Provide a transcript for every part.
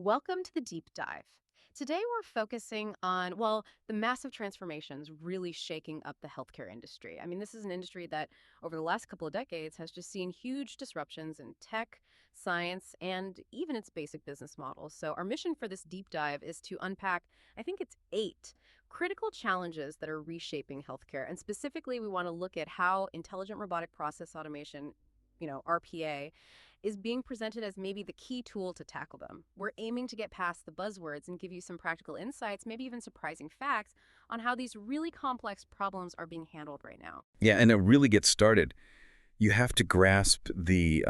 Welcome to the deep dive. Today we're focusing on, the massive transformations really shaking up the healthcare industry. I mean, this is an industry that over the last couple of decades has just seen huge disruptions in tech, science, and even its basic business models. So our mission for this deep dive is to unpack, I think it's 8 critical challenges that are reshaping healthcare. And specifically, we want to look at how intelligent robotic process automation, RPA, is being presented as maybe the key tool to tackle them. We're aiming to get past the buzzwords and give you some practical insights, maybe even surprising facts on how these really complex problems are being handled right now. Yeah, and to really get started, you have to grasp the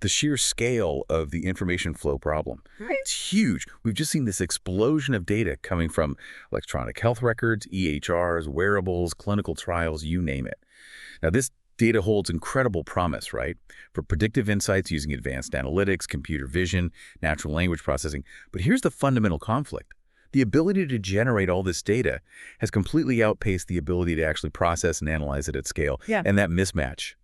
sheer scale of the information flow problem. Right. It's huge. We've just seen this explosion of data coming from electronic health records, EHRs, wearables, clinical trials, you name it. Now, this data holds incredible promise, right? For predictive insights using advanced analytics, computer vision, natural language processing. But here's the fundamental conflict. The ability to generate all this data has completely outpaced the ability to actually process and analyze it at scale. Yeah. And that mismatch,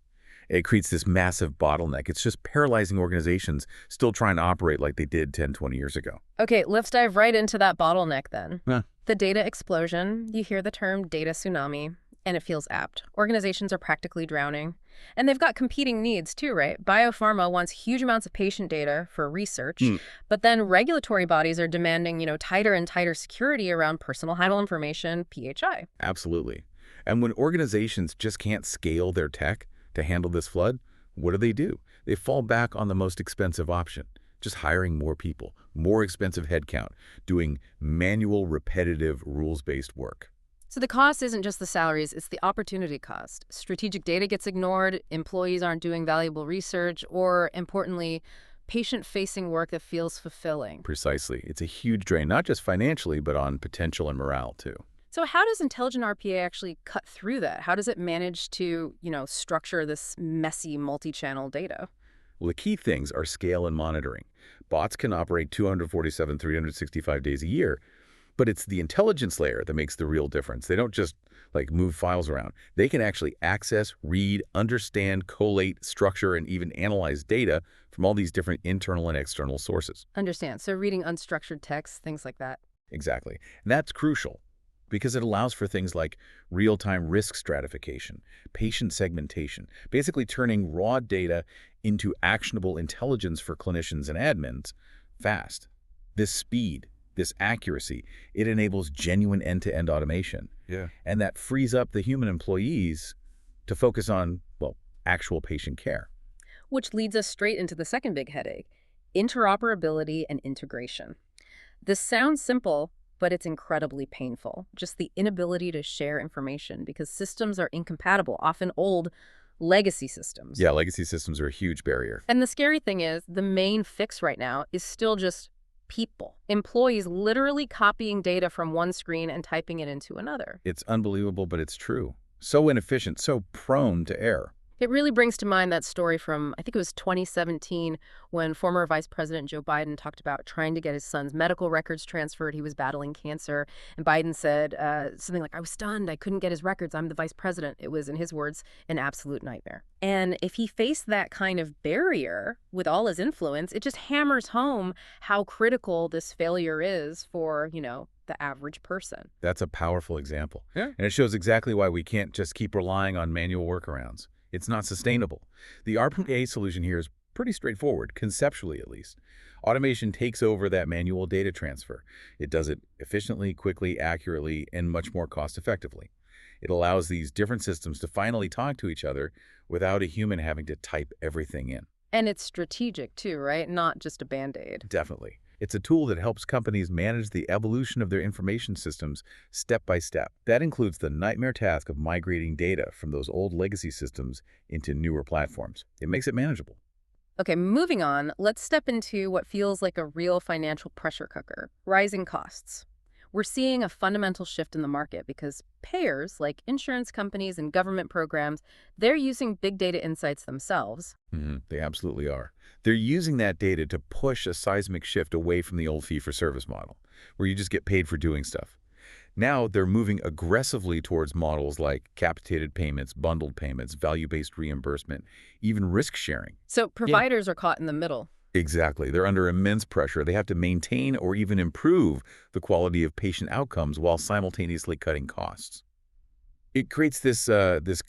it creates this massive bottleneck. It's just paralyzing organizations still trying to operate like they did 10, 20 years ago. Okay, let's dive right into that bottleneck then. Huh. The data explosion. You hear the term data tsunami, and it feels apt. Organizations are practically drowning. And they've got competing needs too, right? Biopharma wants huge amounts of patient data for research, but then regulatory bodies are demanding, tighter and tighter security around personal health information, PHI. Absolutely. And when organizations just can't scale their tech to handle this flood, what do? They fall back on the most expensive option, just hiring more people, more expensive headcount, doing manual, repetitive, rules-based work. So the cost isn't just the salaries, it's the opportunity cost. Strategic data gets ignored, employees aren't doing valuable research, or, importantly, patient-facing work that feels fulfilling. Precisely. It's a huge drain, not just financially, but on potential and morale, too. So how does intelligent RPA actually cut through that? How does it manage to, structure this messy multi-channel data? Well, the key things are scale and monitoring. Bots can operate 247, 365 days a year, but it's the intelligence layer that makes the real difference. They don't just, move files around. They can actually access, read, understand, collate, structure, and even analyze data from all these different internal and external sources. Understand. So reading unstructured text, things like that. Exactly. And that's crucial because it allows for things like real-time risk stratification, patient segmentation, basically turning raw data into actionable intelligence for clinicians and admins fast. This speed, this accuracy, it enables genuine end-to-end automation. Yeah. And that frees up the human employees to focus on, actual patient care. Which leads us straight into the second big headache, interoperability and integration. This sounds simple, but it's incredibly painful. Just the inability to share information because systems are incompatible, often old legacy systems. Yeah, legacy systems are a huge barrier. And the scary thing is the main fix right now is still just people. Employees literally copying data from one screen and typing it into another. It's unbelievable, but it's true. So inefficient, so prone to error. It really brings to mind that story from, I think it was 2017, when former Vice President Joe Biden talked about trying to get his son's medical records transferred. He was battling cancer. And Biden said something like, "I was stunned. I couldn't get his records. I'm the vice president." It was, in his words, an absolute nightmare. And if he faced that kind of barrier with all his influence, it just hammers home how critical this failure is for, the average person. That's a powerful example. Yeah. And it shows exactly why we can't just keep relying on manual workarounds. It's not sustainable. The RPA solution here is pretty straightforward, conceptually at least. Automation takes over that manual data transfer. It does it efficiently, quickly, accurately, and much more cost-effectively. It allows these different systems to finally talk to each other without a human having to type everything in. And it's strategic too, right? Not just a Band-Aid. Definitely. It's a tool that helps companies manage the evolution of their information systems step by step. That includes the nightmare task of migrating data from those old legacy systems into newer platforms. It makes it manageable. Okay, moving on, let's step into what feels like a real financial pressure cooker, rising costs. We're seeing a fundamental shift in the market because payers, like insurance companies and government programs, they're using big data insights themselves. They absolutely are. They're using that data to push a seismic shift away from the old fee-for-service model, where you just get paid for doing stuff. Now they're moving aggressively towards models like capitated payments, bundled payments, value-based reimbursement, even risk sharing. So providers are caught in the middle. Exactly. They're under immense pressure. They have to maintain or even improve the quality of patient outcomes while simultaneously cutting costs. It creates this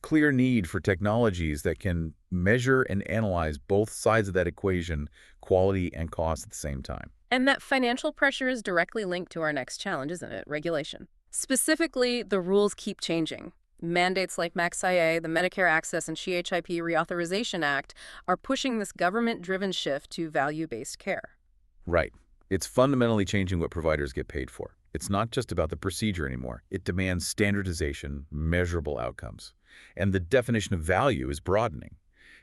clear need for technologies that can measure and analyze both sides of that equation, quality and cost at the same time. And that financial pressure is directly linked to our next challenge, isn't it? Regulation. Specifically, the rules keep changing. Mandates like MaxIA, the Medicare Access and CHIP Reauthorization Act are pushing this government-driven shift to value-based care. Right. It's fundamentally changing what providers get paid for. It's not just about the procedure anymore. It demands standardization, measurable outcomes. And the definition of value is broadening.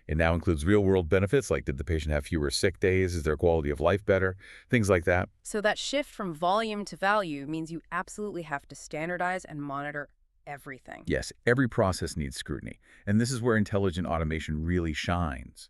It now includes real-world benefits like did the patient have fewer sick days, is their quality of life better, things like that. So that shift from volume to value means you absolutely have to standardize and monitor everything. Yes, every process needs scrutiny, and this is where intelligent automation really shines.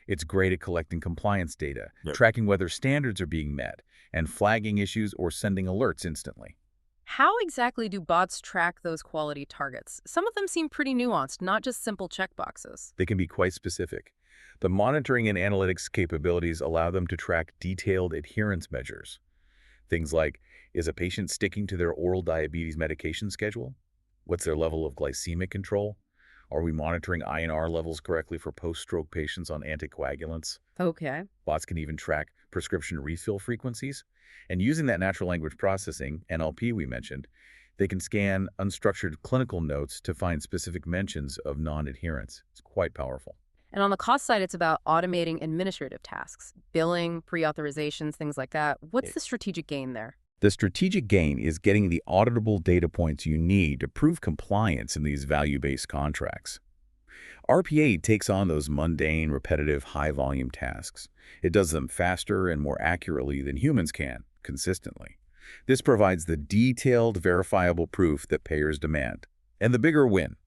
It's great at collecting compliance data, Yep. tracking whether standards are being met, and flagging issues or sending alerts instantly. How exactly do bots track those quality targets? Some of them seem pretty nuanced, not just simple checkboxes. They can be quite specific. The monitoring and analytics capabilities allow them to track detailed adherence measures. Things like, is a patient sticking to their oral diabetes medication schedule? What's their level of glycemic control? Are we monitoring INR levels correctly for post-stroke patients on anticoagulants? Okay. Bots can even track prescription refill frequencies. And using that natural language processing, NLP we mentioned, they can scan unstructured clinical notes to find specific mentions of non-adherence. It's quite powerful. And on the cost side, it's about automating administrative tasks, billing, pre-authorizations, things like that. What's the strategic gain there? The strategic gain is getting the auditable data points you need to prove compliance in these value-based contracts. RPA takes on those mundane, repetitive, high-volume tasks. It does them faster and more accurately than humans can, consistently. This provides the detailed, verifiable proof that payers demand. And the bigger win,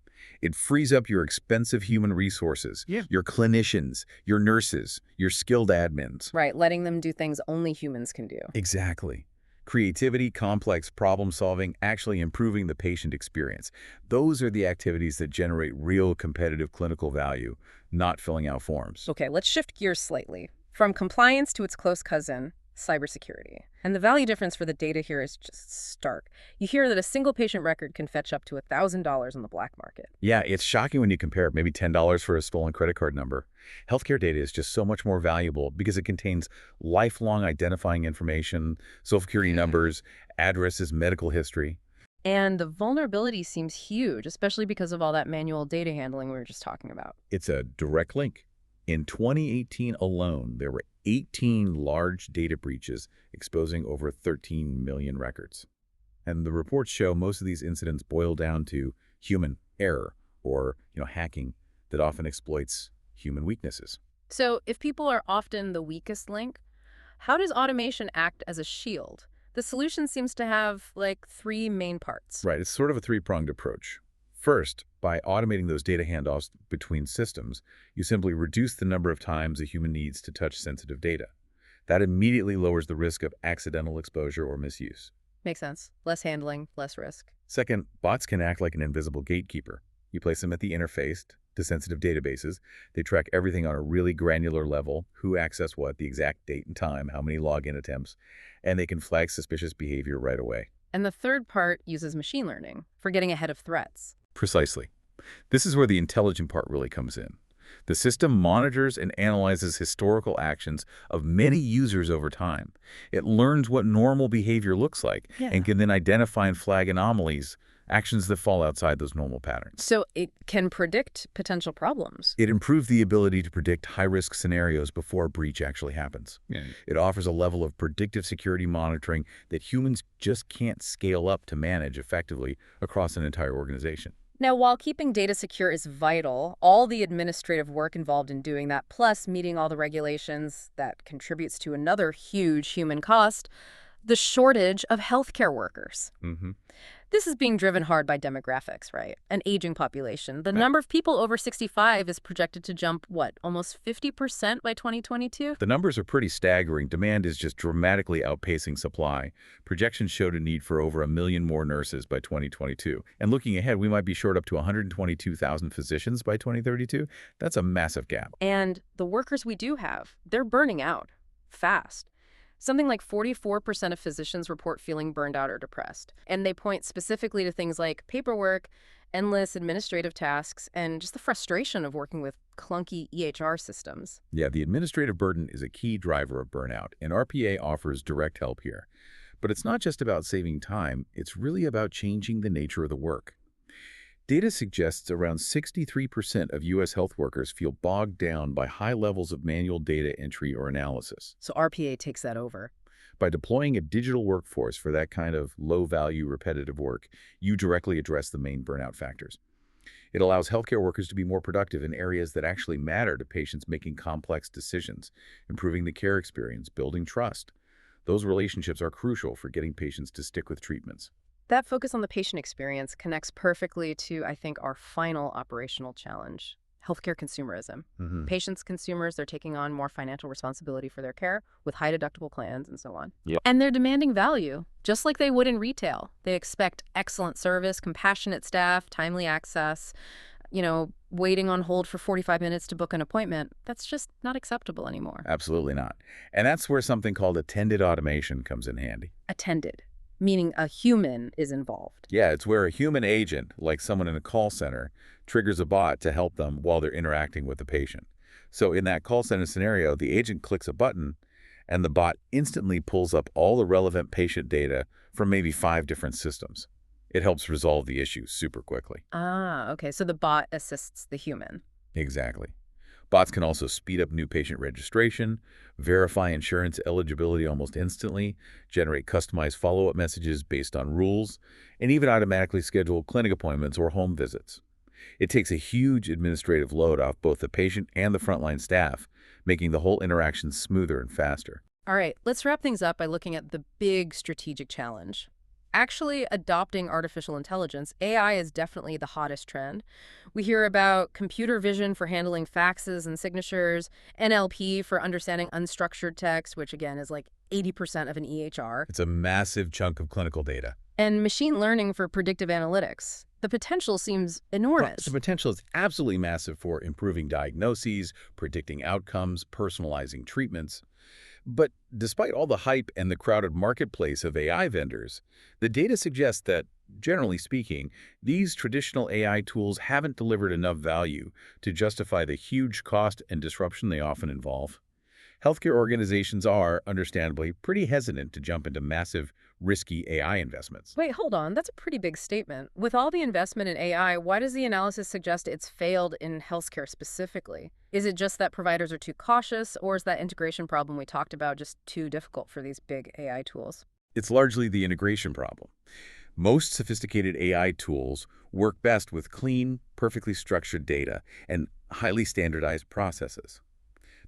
it frees up your expensive human resources, your clinicians, your nurses, your skilled admins. Right, letting them do things only humans can do. Exactly. Creativity, complex problem solving, actually improving the patient experience. Those are the activities that generate real competitive clinical value, not filling out forms. Okay, let's shift gears slightly. From compliance to its close cousin, cybersecurity. And the value difference for the data here is just stark. You hear that a single patient record can fetch up to $1,000 on the black market. Yeah, it's shocking when you compare maybe $10 for a stolen credit card number. Healthcare data is just so much more valuable because it contains lifelong identifying information, social security numbers, addresses, medical history. And the vulnerability seems huge, especially because of all that manual data handling we were just talking about. It's a direct link. In 2018 alone, there were 18 large data breaches exposing over 13 million records. And the reports show most of these incidents boil down to human error or, hacking that often exploits human weaknesses. So if people are often the weakest link, how does automation act as a shield? The solution seems to have, like, three main parts. Right, it's sort of a three-pronged approach. First, by automating those data handoffs between systems, you simply reduce the number of times a human needs to touch sensitive data. That immediately lowers the risk of accidental exposure or misuse. Makes sense. Less handling, less risk. Second, bots can act like an invisible gatekeeper. You place them at the interface to sensitive databases. They track everything on a really granular level, who accessed what, the exact date and time, how many login attempts, and they can flag suspicious behavior right away. And the third part uses machine learning for getting ahead of threats. Precisely. This is where the intelligent part really comes in. The system monitors and analyzes historical actions of many users over time. It learns what normal behavior looks like and can then identify and flag anomalies, actions that fall outside those normal patterns. So it can predict potential problems. It improves the ability to predict high-risk scenarios before a breach actually happens. It offers a level of predictive security monitoring that humans just can't scale up to manage effectively across an entire organization. Now, while keeping data secure is vital, all the administrative work involved in doing that, plus meeting all the regulations, that contributes to another huge human cost, the shortage of healthcare workers. This is being driven hard by demographics, right? An aging population. The number of people over 65 is projected to jump, almost 50% by 2022? The numbers are pretty staggering. Demand is just dramatically outpacing supply. Projections showed a need for over 1 million more nurses by 2022. And looking ahead, we might be short up to 122,000 physicians by 2032. That's a massive gap. And the workers we do have, they're burning out. fast. Something like 44% of physicians report feeling burned out or depressed. And they point specifically to things like paperwork, endless administrative tasks, and just the frustration of working with clunky EHR systems. Yeah, the administrative burden is a key driver of burnout, and RPA offers direct help here. But it's not just about saving time, it's really about changing the nature of the work. Data suggests around 63% of U.S. health workers feel bogged down by high levels of manual data entry or analysis. So RPA takes that over. By deploying a digital workforce for that kind of low-value, repetitive work, you directly address the main burnout factors. It allows healthcare workers to be more productive in areas that actually matter to patients making complex decisions, improving the care experience, building trust. Those relationships are crucial for getting patients to stick with treatments. That focus on the patient experience connects perfectly to, I think, our final operational challenge, healthcare consumerism. Hmm. Patients, consumers, they're taking on more financial responsibility for their care with high deductible plans and so on. Yep. And they're demanding value, just like they would in retail. They expect excellent service, compassionate staff, timely access, waiting on hold for 45 minutes to book an appointment. That's just not acceptable anymore. Absolutely not. And that's where something called attended automation comes in handy. Attended, meaning a human is involved. Yeah, it's where a human agent, like someone in a call center, triggers a bot to help them while they're interacting with the patient. So in that call center scenario, the agent clicks a button, and the bot instantly pulls up all the relevant patient data from maybe 5 different systems. It helps resolve the issue super quickly. Ah, okay. So the bot assists the human. Exactly. Bots can also speed up new patient registration, verify insurance eligibility almost instantly, generate customized follow-up messages based on rules, and even automatically schedule clinic appointments or home visits. It takes a huge administrative load off both the patient and the frontline staff, making the whole interaction smoother and faster. All right, let's wrap things up by looking at the big strategic challenge. Actually adopting artificial intelligence, AI is definitely the hottest trend. We hear about computer vision for handling faxes and signatures, NLP for understanding unstructured text, which again is like 80% of an EHR, It's a massive chunk of clinical data. and machine learning for predictive analytics. The potential seems enormous. The potential is absolutely massive for improving diagnoses, predicting outcomes, personalizing treatments. But despite all the hype and the crowded marketplace of AI vendors, the data suggests that, generally speaking, these traditional AI tools haven't delivered enough value to justify the huge cost and disruption they often involve. Healthcare organizations are, understandably, pretty hesitant to jump into massive, risky AI investments. Wait, hold on. That's a pretty big statement. With all the investment in AI, why does the analysis suggest it's failed in healthcare specifically? Is it just that providers are too cautious, or is that integration problem we talked about just too difficult for these big AI tools? It's largely the integration problem. Most sophisticated AI tools work best with clean, perfectly structured data and highly standardized processes.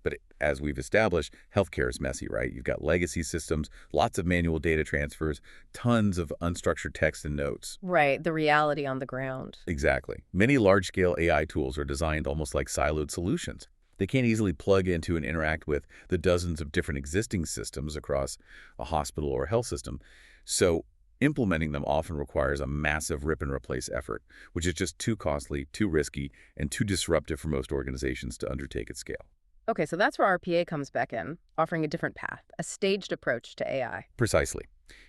But as we've established, healthcare is messy, right? You've got legacy systems, lots of manual data transfers, tons of unstructured text and notes. Right, the reality on the ground. Exactly. Many large-scale AI tools are designed almost like siloed solutions. They can't easily plug into and interact with the dozens of different existing systems across a hospital or health system. So implementing them often requires a massive rip-and-replace effort, which is just too costly, too risky, and too disruptive for most organizations to undertake at scale. Okay, so that's where RPA comes back in, offering a different path, a staged approach to AI. Precisely.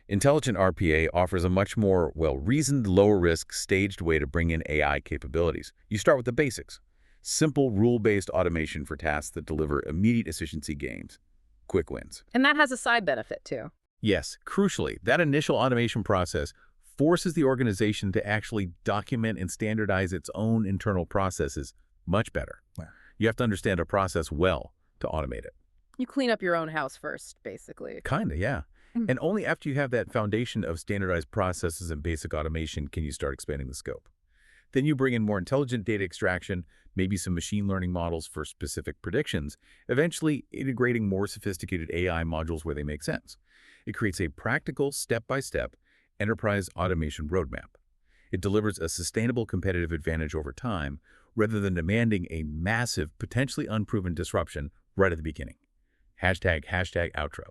Intelligent RPA offers a much more well-reasoned, lower-risk, staged way to bring in AI capabilities. You start with the basics. Simple, rule-based automation for tasks that deliver immediate efficiency gains. Quick wins. And that has a side benefit, too. Yes, crucially, that initial automation process forces the organization to actually document and standardize its own internal processes much better. Wow. You have to understand a process well to automate it. You clean up your own house first, basically. Kinda, yeah. Mm. And only after you have that foundation of standardized processes and basic automation can you start expanding the scope. Then you bring in more intelligent data extraction, maybe some machine learning models for specific predictions, eventually integrating more sophisticated AI modules where they make sense. It creates a practical, step-by-step enterprise automation roadmap. It delivers a sustainable competitive advantage over time rather than demanding a massive, potentially unproven disruption right at the beginning. Hashtag outro.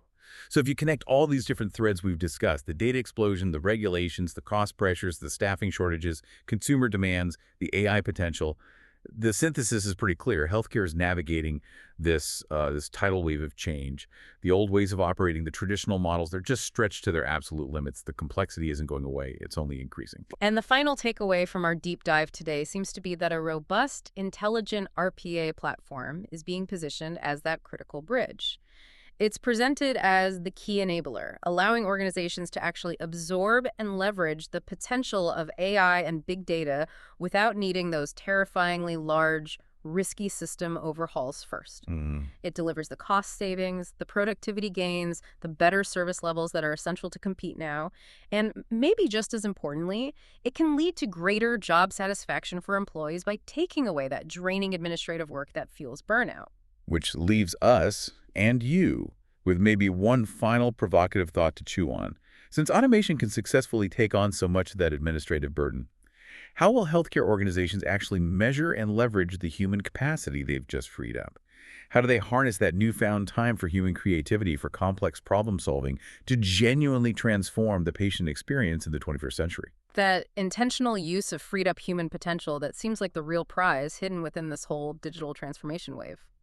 So if you connect all these different threads we've discussed, the data explosion, the regulations, the cost pressures, the staffing shortages, consumer demands, the AI potential, The synthesis is pretty clear. Healthcare is navigating this tidal wave of change. The old ways of operating, the traditional models, they're just stretched to their absolute limits. The complexity isn't going away. It's only increasing. And the final takeaway from our deep dive today seems to be that a robust, intelligent RPA platform is being positioned as that critical bridge. It's presented as the key enabler, allowing organizations to actually absorb and leverage the potential of AI and big data without needing those terrifyingly large, risky system overhauls first. Mm. It delivers the cost savings, the productivity gains, the better service levels that are essential to compete now. And maybe just as importantly, it can lead to greater job satisfaction for employees by taking away that draining administrative work that fuels burnout. Which leaves us and you with maybe one final provocative thought to chew on. Since automation can successfully take on so much of that administrative burden, how will healthcare organizations actually measure and leverage the human capacity they've just freed up? How do they harness that newfound time for human creativity, for complex problem solving, to genuinely transform the patient experience in the 21st century? That intentional use of freed up human potential that seems like the real prize hidden within this whole digital transformation wave.